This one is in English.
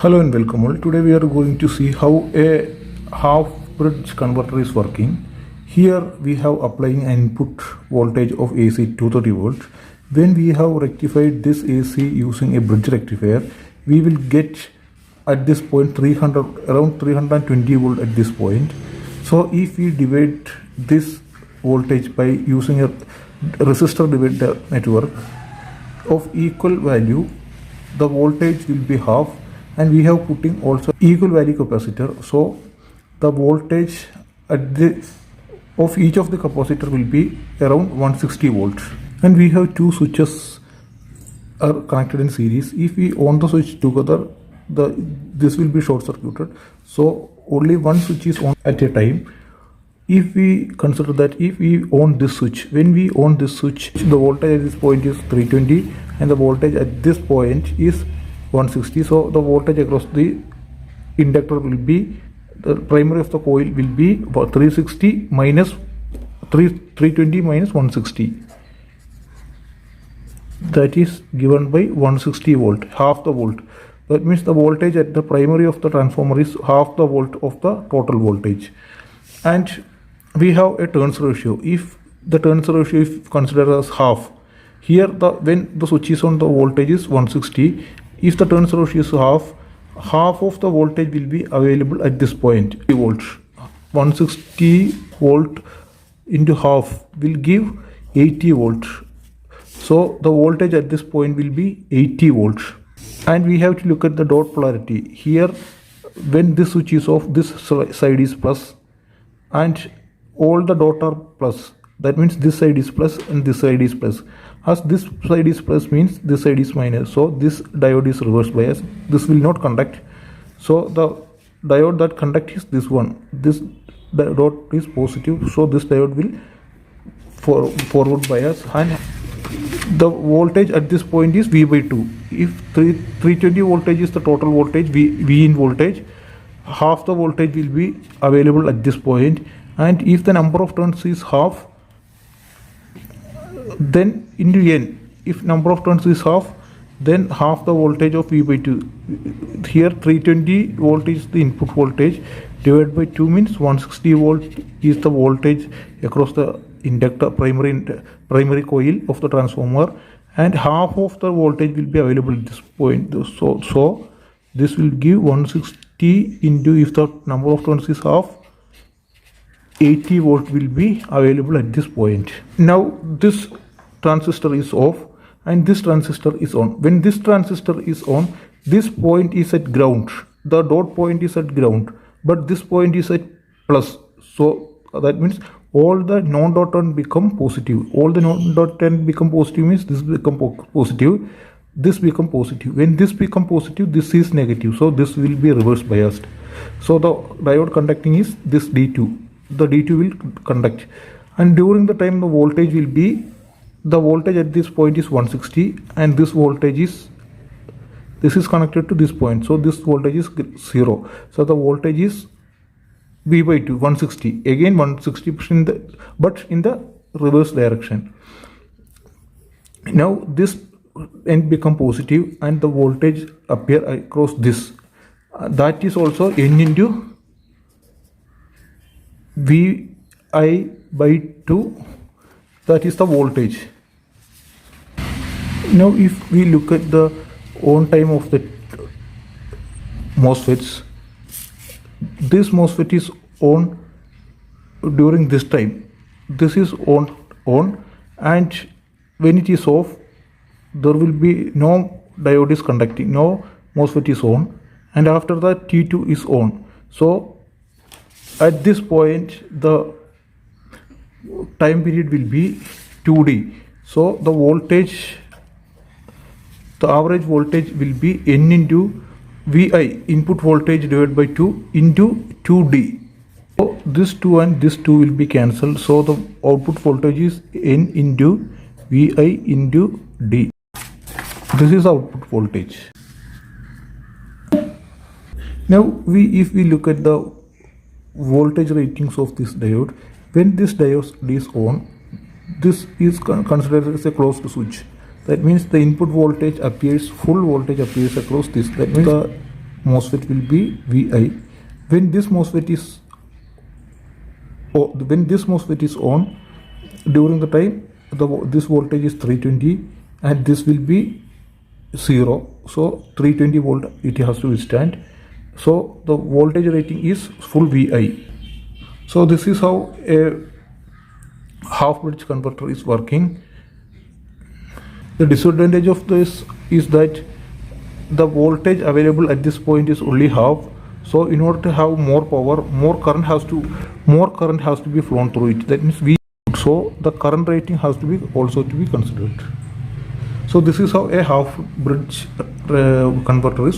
Hello and welcome all. Today we are going to see how a half bridge converter is working. Here we have applying an input voltage of AC 230 volts. When we have rectified this AC using a bridge rectifier, we will get at this point around 320 volt at this point. So if we divide this voltage by using a resistor divider network of equal value, the voltage will be half, and we have putting also equal value capacitor, so the voltage at of each of the capacitor will be around 160 volts. And we have two switches are connected in series. If we on the switch together, this will be short circuited, so only one switch is on at a time. If we consider that if we on this switch, when we on this switch, the voltage at this point is 320 and the voltage at this point is 160. So the voltage across the inductor will be, the primary of the coil will be about 360 minus 320 minus 160. That is given by 160 volt, half the volt. That means the voltage at the primary of the transformer is half the volt of the total voltage. And we have a turns ratio. If the turns ratio is considered as half, here when the switch is on, the voltage is 160. If the turns ratio is half of the voltage will be available at this point. Volts, 160 volt into half will give 80 volts. So the voltage at this point will be 80 volts. And we have to look at the dot polarity. Here, when this switch is off, this side is plus, and all the dot are plus. That means this side is plus and this side is plus. As this side is plus means this side is minus. So this diode is reverse bias. This will not conduct. So the diode that conduct is this one. This dot is positive. So this diode will forward bias, and the voltage at this point is V by 2. If 320 voltage is the total voltage, V in voltage, half the voltage will be available at this point. And if the number of turns is half, then into N, if number of turns is half, then half the voltage of V by 2. Here 320 volt is the input voltage, divided by 2 means 160 volt is the voltage across the inductor primary coil of the transformer, and half of the voltage will be available at this point. So this will give 160 into, if the number of turns is half, 80 volt will be available at this point. Now this transistor is off and this transistor is on. When this transistor is on, this point is at ground. The dot point is at ground, but this point is at plus. So that means all the non-dot turn become positive. All the non-dot turn become positive means this become positive. This become positive. When this become positive, this is negative. So this will be reverse biased. So the diode conducting is this D2. The D2 will conduct, and during the time the voltage will be, the voltage at this point is 160, and this voltage is, this is connected to this point, so this voltage is 0. So the voltage is V by 2, 160, again 160%, but in the reverse direction. Now this end become positive and the voltage appear across this. That is also N into Vi by 2, that is the voltage. Now if we look at the on time of the MOSFETs, this MOSFET is on during this time. This is on, and when it is off, there will be no diode is conducting, no MOSFET is on, and after that T2 is on. So at this point the time period will be 2D. So the voltage, the average voltage will be N into Vi, input voltage, divided by 2 into 2D. So this 2 and this 2 will be cancelled. So the output voltage is N into Vi into D. This is output voltage. Now if we look at the voltage ratings of this diode, when this diode is on, this is considered as a closed switch. That means the input voltage appears, full voltage appears across this. That means the MOSFET will be Vi. When this MOSFET is on, during the time this voltage is 320 and this will be 0. So 320 volt it has to withstand. So the voltage rating is full Vi. So this is how a half bridge converter is working. The disadvantage of this is that the voltage available at this point is only half. So in order to have more power, more current has to be flown through it. That means so the current rating has to be also to be considered. So this is how a half bridge converter is